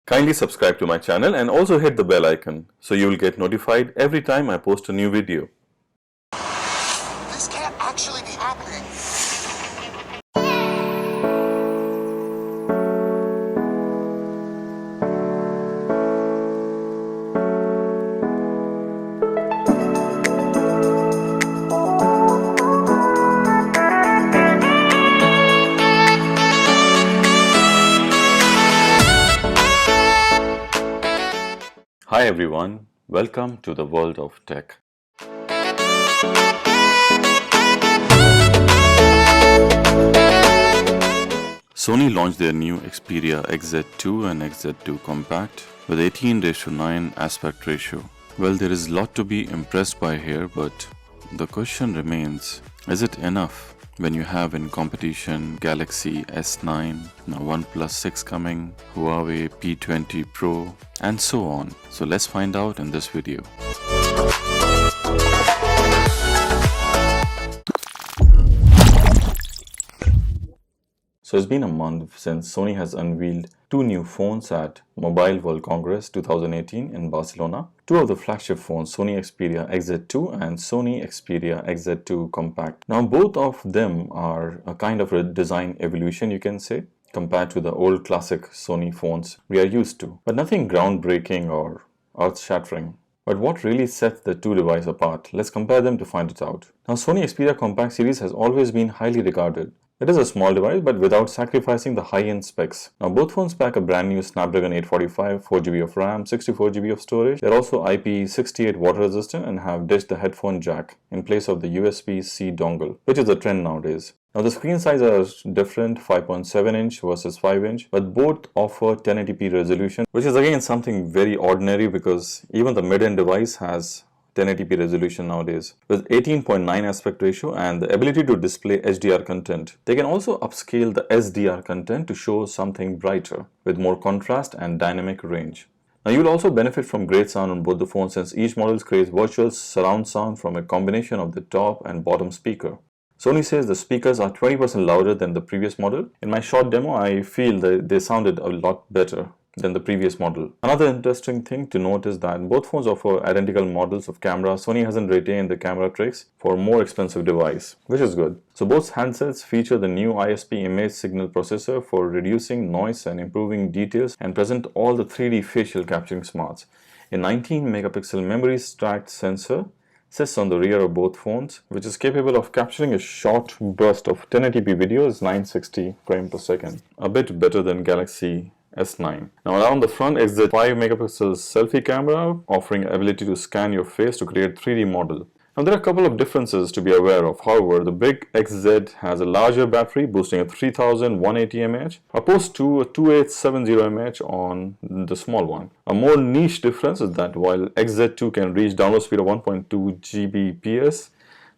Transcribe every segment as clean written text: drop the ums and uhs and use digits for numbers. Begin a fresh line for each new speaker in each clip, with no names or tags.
Kindly subscribe to my channel and also hit the bell icon so you will get notified every time I post a new video.
This can't actually be happening.
Hi everyone, welcome to the world of tech. Sony launched their new Xperia XZ2 and XZ2 Compact with 18:9 aspect ratio. Well, there is a lot to be impressed by here, but the question remains, is it enough when you have in competition Galaxy S9, now OnePlus 6 coming, Huawei P20 Pro, and so on? So let's find out in this video. So it's been a month since Sony has unveiled two new phones at Mobile World Congress 2018 in Barcelona. Two of the flagship phones, Sony Xperia XZ2 and Sony Xperia XZ2 Compact. Now both of them are a kind of a design evolution, you can say, compared to the old classic Sony phones we are used to. But nothing groundbreaking or earth-shattering. But what really sets the two devices apart? Let's compare them to find it out. Now Sony Xperia Compact series has always been highly regarded. It is a small device but without sacrificing the high-end specs. Now both phones pack a brand new Snapdragon 845, 4GB of RAM, 64GB of storage. They're also IP68 water resistant and have ditched the headphone jack in place of the USB-C dongle, which is a trend nowadays. Now the screen size are different, 5.7 inch versus 5 inch, but both offer 1080p resolution, which is again something very ordinary because even the mid-end device has 1080p resolution nowadays. With 18.9 aspect ratio and the ability to display HDR content, they can also upscale the SDR content to show something brighter with more contrast and dynamic range. Now you will also benefit from great sound on both the phones since each model creates virtual surround sound from a combination of the top and bottom speaker. Sony says the speakers are 20% louder than the previous model. In my short demo, I feel that they sounded a lot better than the previous model. Another interesting thing to note is that both phones offer identical models of camera. Sony hasn't retained the camera tricks for a more expensive device, which is good. So both handsets feature the new ISP image signal processor for reducing noise and improving details and present all the 3D facial capturing smarts. A 19 megapixel memory stacked sensor sits on the rear of both phones, which is capable of capturing a short burst of 1080p videos 960 frames per second. A bit better than Galaxy S9. Now around the front is the 5 megapixel selfie camera offering ability to scan your face to create 3D model. Now there are a couple of differences to be aware of. However, the big XZ has a larger battery boasting a 3180 mAh opposed to a 2870 mAh on the small one. A more niche difference is that while XZ2 can reach download speed of 1.2 Gbps,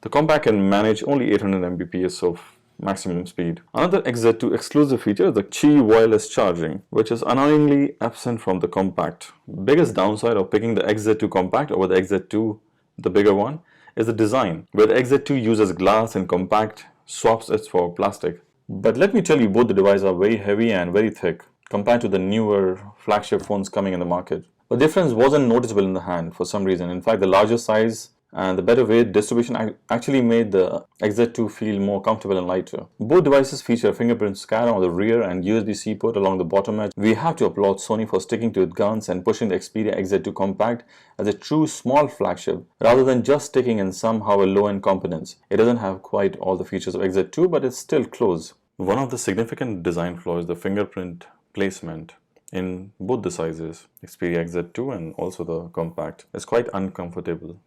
the Compact can manage only 800 Mbps of maximum speed. Another XZ2 exclusive feature is the Qi wireless charging, which is annoyingly absent from the Compact. Biggest downside of picking the XZ2 Compact over the XZ2, the bigger one, is the design, where the XZ2 uses glass and Compact swaps it for plastic. But let me tell you, both the devices are very heavy and very thick compared to the newer flagship phones coming in the market. The difference wasn't noticeable in the hand for some reason. In fact, the larger size and the better weight distribution actually made the XZ2 feel more comfortable and lighter. Both devices feature a fingerprint scanner on the rear and USB-C port along the bottom edge. We have to applaud Sony for sticking to its guns and pushing the Xperia XZ2 Compact as a true small flagship rather than just sticking in somehow a low-end components. It doesn't have quite all the features of XZ2, but it's still close. One of the significant design flaws is the fingerprint placement in both the sizes, Xperia XZ2 and also the Compact. It's quite uncomfortable.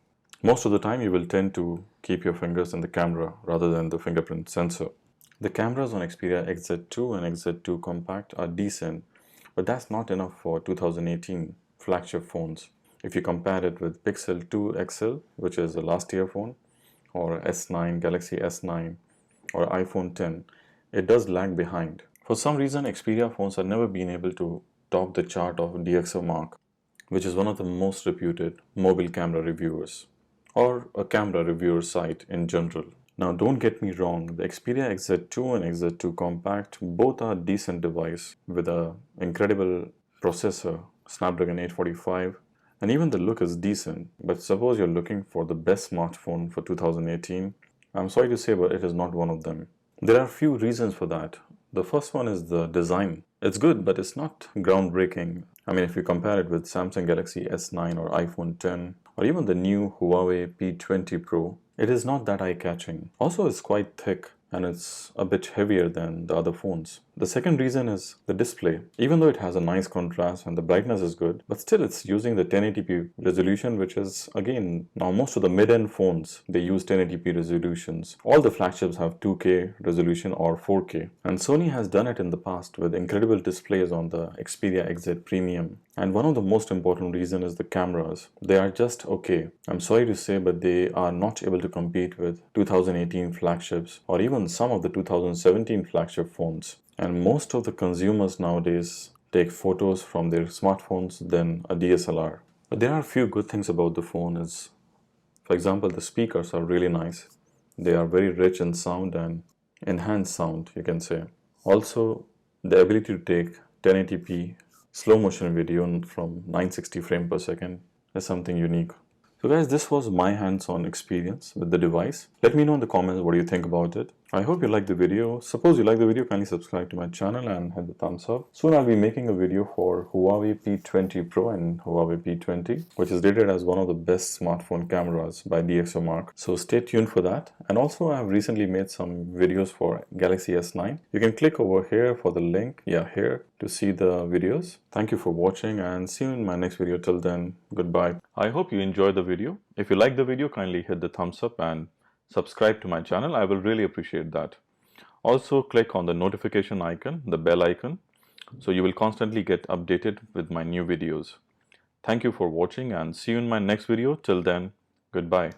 Most of the time you will tend to keep your fingers in the camera rather than the fingerprint sensor. The cameras on Xperia XZ2 and XZ2 Compact are decent, but that's not enough for 2018 flagship phones. If you compare it with Pixel 2 XL, which is a last year phone, or S9, Galaxy S9 or iPhone 10, it does lag behind. For some reason, Xperia phones have never been able to top the chart of DxOMark, which is one of the most reputed mobile camera reviewers, or a camera reviewer site in general. Now don't get me wrong, the Xperia XZ2 and XZ2 Compact both are decent device with a incredible processor, Snapdragon 845, and even the look is decent. But suppose you're looking for the best smartphone for 2018, I'm sorry to say, but it is not one of them. There are a few reasons for that. The first one is the design. It's good, but it's not groundbreaking. I mean, if you compare it with Samsung Galaxy S9 or iPhone 10, or even the new Huawei P20 Pro, it is not that eye-catching. Also, it's quite thick and it's a bit heavier than the other phones. The second reason is the display. Even though it has a nice contrast and the brightness is good, but still it's using the 1080p resolution, which is, again, now most of the mid-end phones, they use 1080p resolutions. All the flagships have 2K resolution or 4K. And Sony has done it in the past with incredible displays on the Xperia XZ Premium. And one of the most important reasons is the cameras. They are just okay. I'm sorry to say, but they are not able to compete with 2018 flagships or even some of the 2017 flagship phones. And most of the consumers nowadays take photos from their smartphones than a DSLR. But there are a few good things about the phone is, for example, the speakers are really nice. They are very rich in sound and enhanced sound, you can say. Also, the ability to take 1080p slow motion video from 960 frames per second is something unique. So guys, this was my hands-on experience with the device. Let me know in the comments what you think about it. I hope you liked the video. Suppose you like the video, kindly subscribe to my channel and hit the thumbs up. Soon I'll be making a video for Huawei P20 Pro and Huawei P20, which is rated as one of the best smartphone cameras by DxOMark. So stay tuned for that. And also I have recently made some videos for Galaxy S9. You can click over here for the link, here, to see the videos. Thank you for watching and see you in my next video. Till then, goodbye. I hope you enjoyed the video. If you like the video, kindly hit the thumbs up and subscribe to my channel. I will really appreciate that. Also click on the notification icon, the bell icon, so you will constantly get updated with my new videos. Thank you for watching and see you in my next video. Till then, goodbye.